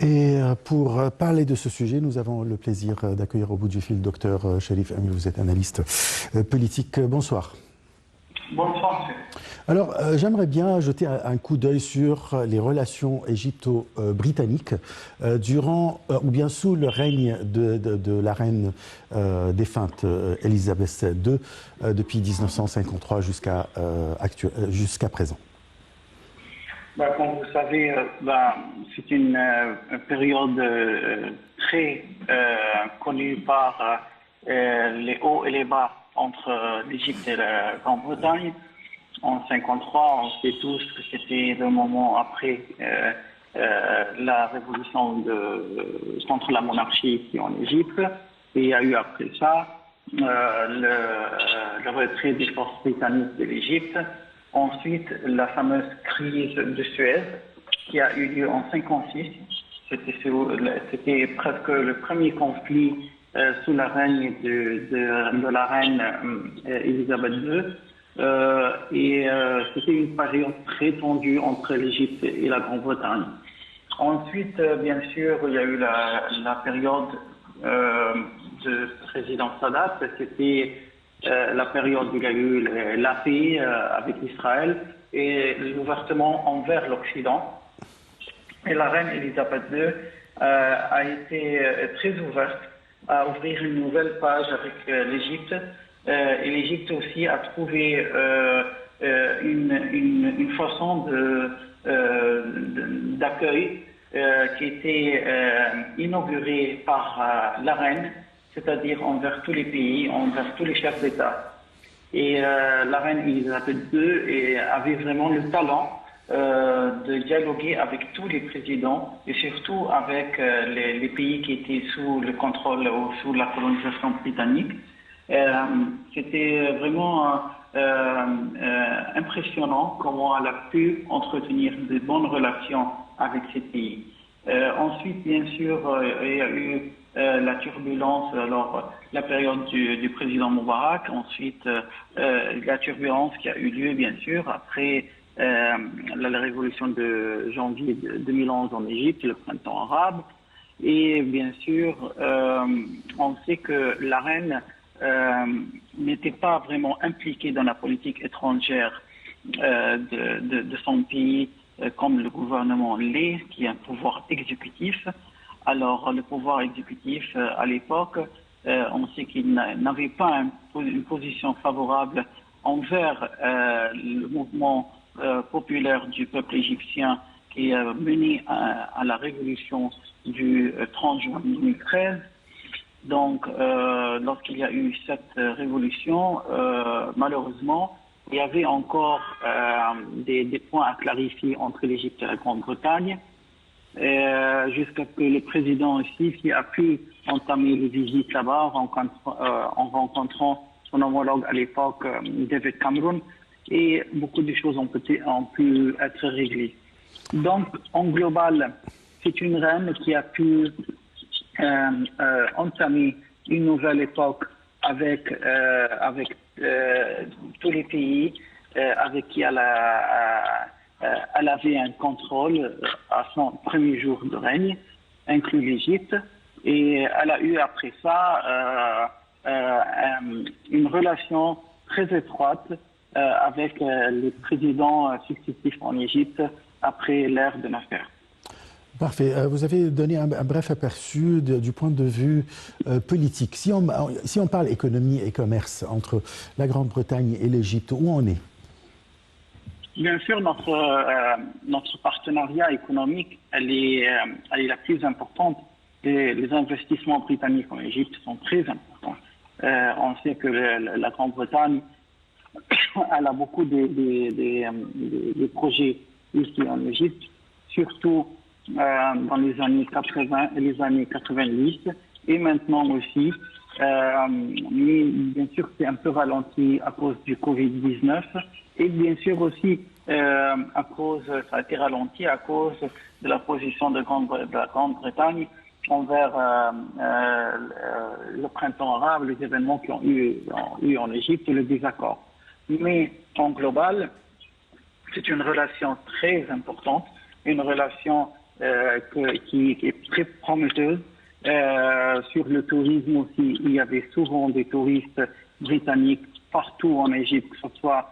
Et pour parler de ce sujet, nous avons le plaisir d'accueillir au bout du fil le docteur Cherif Amil. Vous êtes analyste politique. Bonsoir. Bonsoir, monsieur. Alors, j'aimerais bien jeter un coup d'œil sur les relations égypto-britanniques durant ou bien sous le règne de la reine défunte Elisabeth II depuis 1953 jusqu'à présent. Comme vous savez, c'est une période très connue par les hauts et les bas entre l'Égypte et la Grande-Bretagne. En 1953, on sait tous que c'était le moment après la révolution contre la monarchie en Égypte. Et il y a eu après ça le retrait des forces britanniques de l'Égypte. Ensuite, la fameuse crise de Suez qui a eu lieu en 1956. C'était presque le premier conflit sous la règne de la reine Elisabeth II. C'était une période très tendue entre l'Égypte et la Grande-Bretagne. Ensuite, bien sûr, il y a eu la période de président Sadat. C'était la période où il y a eu la paix avec Israël et l'ouvertement envers l'Occident. Et la reine Elisabeth II a été très ouverte à ouvrir une nouvelle page avec l'Égypte. Et l'Égypte aussi a trouvé une façon d'accueil qui était inaugurée par la reine, c'est-à-dire envers tous les pays, envers tous les chefs d'État. Et la reine Elisabeth II avait vraiment le talent de dialoguer avec tous les présidents et surtout avec les pays qui étaient sous le contrôle ou sous la colonisation britannique. C'était vraiment impressionnant comment elle a pu entretenir de bonnes relations avec ces pays. Ensuite, bien sûr, il y a eu la turbulence, alors la période du président Moubarak, ensuite la turbulence qui a eu lieu, bien sûr, après la révolution de janvier 2011 en Égypte, le printemps arabe. Et bien sûr, on sait que la reine n'était pas vraiment impliquée dans la politique étrangère de son pays, comme le gouvernement l'est, qui est un pouvoir exécutif. Alors, le pouvoir exécutif, à l'époque, on sait qu'il n'avait pas une position favorable envers le mouvement populaire du peuple égyptien qui a mené à la révolution du 30 juin 2013. Donc, lorsqu'il y a eu cette révolution, malheureusement, il y avait encore des points à clarifier entre l'Égypte et la Grande-Bretagne, jusqu'à ce que le président aussi a pu entamer les visites là-bas en rencontrant son homologue à l'époque, David Cameron, et beaucoup de choses ont pu être réglées. Donc, en global, c'est une reine qui a pu entamer une nouvelle époque avec tous les pays avec qui elle avait un contrôle à son premier jour de règne, inclus l'Égypte, et elle a eu après ça une relation très étroite avec les présidents successifs en Égypte après l'ère de Nasser. Parfait. Vous avez donné un bref aperçu du point de vue politique. Si on parle économie et commerce entre la Grande-Bretagne et l'Égypte, où on est? Bien sûr, notre partenariat économique, elle est la plus importante. Les investissements britanniques en Égypte sont très importants. On sait que la Grande-Bretagne, elle a beaucoup de projets ici en Égypte, surtout dans les années 80 et les années 90, et maintenant aussi. Mais bien sûr, c'est un peu ralenti à cause du Covid-19, et bien sûr aussi, ça a été ralenti à cause de la position de la Grande-Bretagne envers le printemps arabe, les événements qui ont eu en Égypte et le désaccord. Mais en global, c'est une relation très importante, une relation qui est très prometteuse. Sur le tourisme aussi, il y avait souvent des touristes britanniques partout en Égypte, que ce soit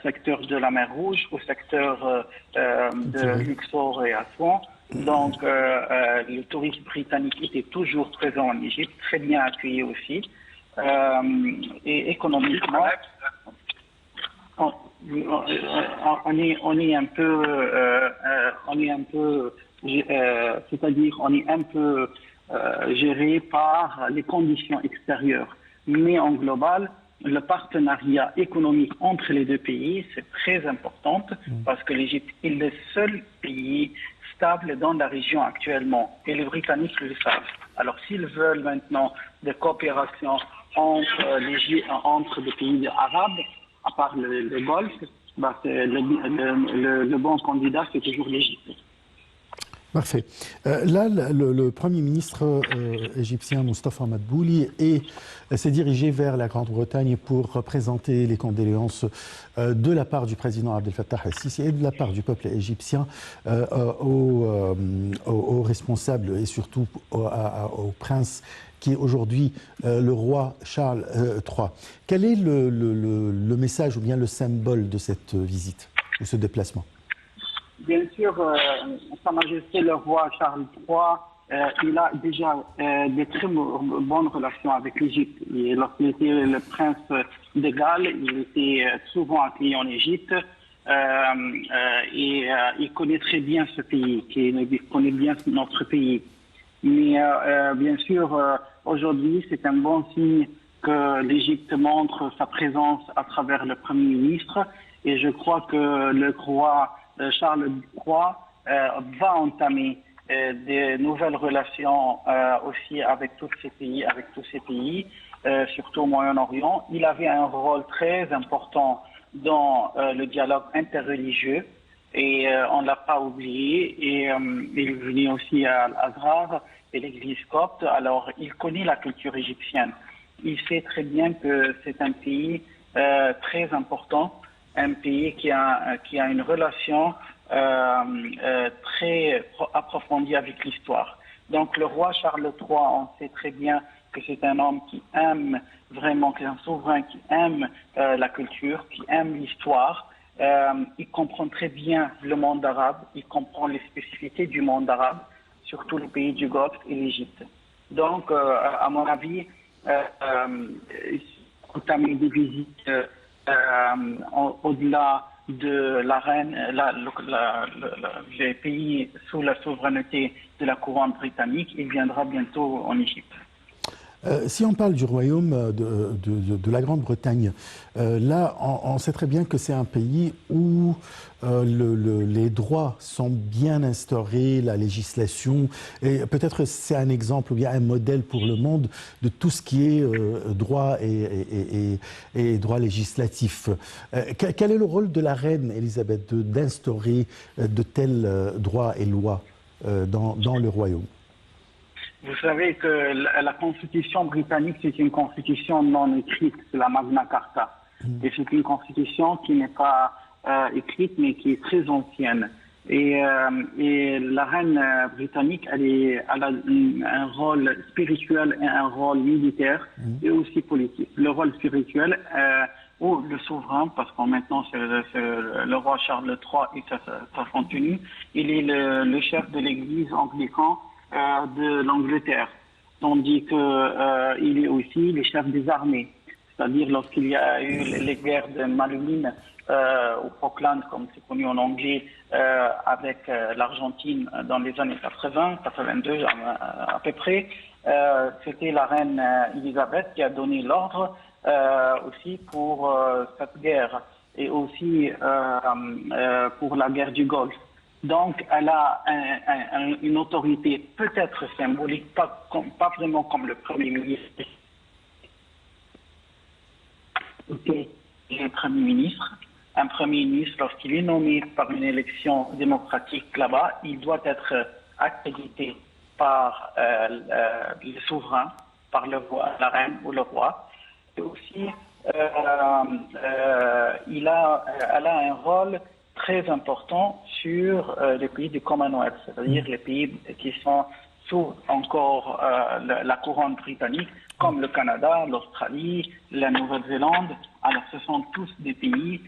secteur de la mer Rouge ou secteur de Luxor et Assouan. Donc, le tourisme britannique était toujours présent en Égypte, très bien accueilli aussi. Et économiquement, on est un peu géré par les conditions extérieures. Mais en global, le partenariat économique entre les deux pays, c'est très important parce que l'Égypte est le seul pays stable dans la région actuellement. Et les Britanniques le savent. Alors, s'ils veulent maintenant de coopération entre les pays arabes, à part le Golfe, le bon candidat, c'est toujours l'Égypte. Parfait. Là, le Premier ministre égyptien Mustafa Madbouli s'est dirigé vers la Grande-Bretagne pour présenter les condoléances de la part du président Abdel Fattah el-Sisi et de la part du peuple égyptien aux responsables et surtout au prince qui est aujourd'hui le roi Charles III. Quel est le message ou bien le symbole de cette visite ou ce déplacement? Bien sûr, Sa Majesté le roi Charles III, il a déjà de très bonnes relations avec l'Égypte. Lorsqu'il était le prince de Galles, il était souvent accueilli en Égypte et il connaît très bien ce pays, il connaît bien notre pays. Mais bien sûr, aujourd'hui, c'est un bon signe que l'Égypte montre sa présence à travers le Premier ministre et je crois que le roi Charles III va entamer de nouvelles relations aussi avec tous ces pays, surtout au Moyen-Orient. Il avait un rôle très important dans le dialogue interreligieux et on ne l'a pas oublié. Et il est venu aussi à Al-Azhar et l'église copte. Alors, il connaît la culture égyptienne. Il sait très bien que c'est un pays très important, un pays qui a une relation très approfondie avec l'histoire. Donc le roi Charles III, on sait très bien que c'est un homme qui aime vraiment, qui est un souverain qui aime la culture, qui aime l'histoire. Il comprend très bien le monde arabe, il comprend les spécificités du monde arabe, surtout les pays du Golfe et l'Égypte. Donc, à mon avis, entamer des visites au-delà de la reine, les pays sous la souveraineté de la couronne britannique, il viendra bientôt en Égypte. Si on parle du royaume de la Grande-Bretagne, là, on sait très bien que c'est un pays où les droits sont bien instaurés, la législation, et peut-être c'est un exemple ou bien un modèle pour le monde de tout ce qui est droit et droit législatif. Quel est le rôle de la reine Elisabeth d'instaurer de tels droits et lois dans le royaume? Vous savez que la constitution britannique, c'est une constitution non écrite, c'est la Magna Carta. Et c'est une constitution qui n'est pas écrite, mais qui est très ancienne. Et la reine britannique, elle a un rôle spirituel et un rôle militaire et aussi politique. Le rôle spirituel, ou le souverain, parce que maintenant c'est le roi Charles III et sa femme tenue, il est le chef de l'église anglicane de l'Angleterre, tandis qu'il est aussi le chef des armées. C'est-à-dire lorsqu'il y a eu les guerres de Malines au Falkland, comme c'est connu en anglais, avec l'Argentine dans les années 80, 82 à peu près, c'était la reine Elisabeth qui a donné l'ordre aussi pour cette guerre et aussi pour la guerre du Golfe. Donc, elle a une autorité peut-être symbolique, pas vraiment comme le Premier ministre. Le Premier ministre, un Premier ministre, lorsqu'il est nommé par une élection démocratique là-bas, il doit être accrédité par le souverain, par le roi, la reine ou le roi. Et aussi, elle a un rôle très important sur les pays du Commonwealth, c'est-à-dire les pays qui sont sous encore la couronne britannique, comme le Canada, l'Australie, la Nouvelle-Zélande. Alors ce sont tous des pays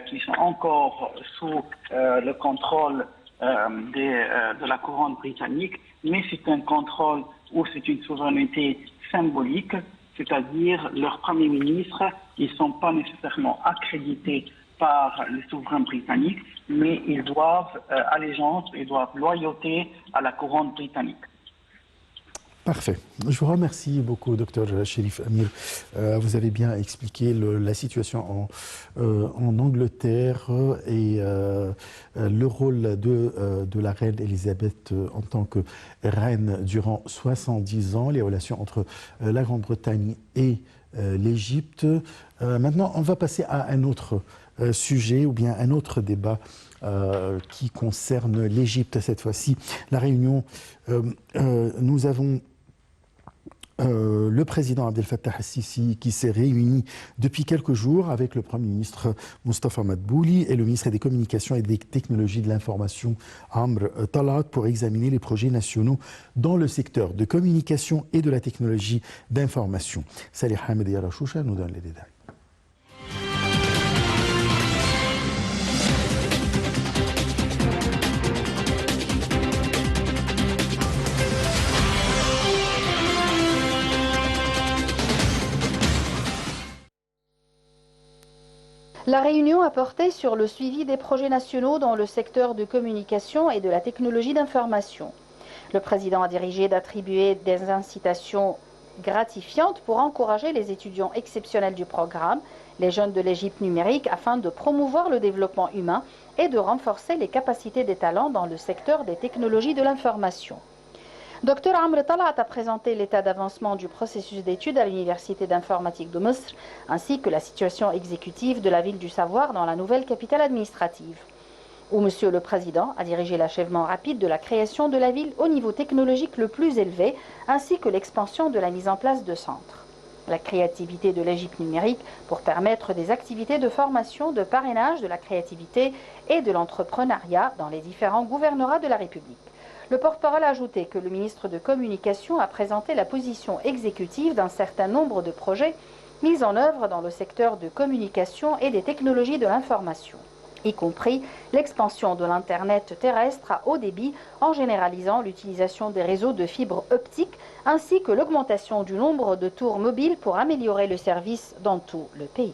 qui sont encore sous le contrôle de la couronne britannique, mais c'est un contrôle ou c'est une souveraineté symbolique, c'est-à-dire leurs premiers ministres, ils ne sont pas nécessairement accrédités par les souverains britanniques, mais ils doivent allégeance, ils doivent loyauté à la couronne britannique. Parfait. Je vous remercie beaucoup, Dr Cherif Amir. Vous avez bien expliqué la situation en Angleterre et le rôle de la reine Elisabeth en tant que reine durant 70 ans, les relations entre la Grande-Bretagne et l'Égypte. Maintenant, on va passer à un autre sujet ou bien un autre débat qui concerne l'Égypte cette fois-ci. La réunion, nous avons le président Abdel Fattah al-Sisi qui s'est réuni depuis quelques jours avec le Premier ministre Mustafa Madbouli et le ministre des Communications et des Technologies de l'Information Amr Talat pour examiner les projets nationaux dans le secteur de communication et de la technologie d'information. Salih Hamed Yarachoucha nous donne les détails. La réunion a porté sur le suivi des projets nationaux dans le secteur de communication et de la technologie d'information. Le président a dirigé d'attribuer des incitations gratifiantes pour encourager les étudiants exceptionnels du programme, les jeunes de l'Égypte numérique, afin de promouvoir le développement humain et de renforcer les capacités des talents dans le secteur des technologies de l'information. Dr Amr Talat a présenté l'état d'avancement du processus d'études à l'Université d'informatique de Misr, ainsi que la situation exécutive de la ville du savoir dans la nouvelle capitale administrative, où Monsieur le Président a dirigé l'achèvement rapide de la création de la ville au niveau technologique le plus élevé, ainsi que l'expansion de la mise en place de centres. La créativité de l'Égypte numérique pour permettre des activités de formation, de parrainage de la créativité et de l'entrepreneuriat dans les différents gouvernorats de la République. Le porte-parole a ajouté que le ministre de Communication a présenté la position exécutive d'un certain nombre de projets mis en œuvre dans le secteur de communication et des technologies de l'information, y compris l'expansion de l'Internet terrestre à haut débit en généralisant l'utilisation des réseaux de fibres optiques ainsi que l'augmentation du nombre de tours mobiles pour améliorer le service dans tout le pays.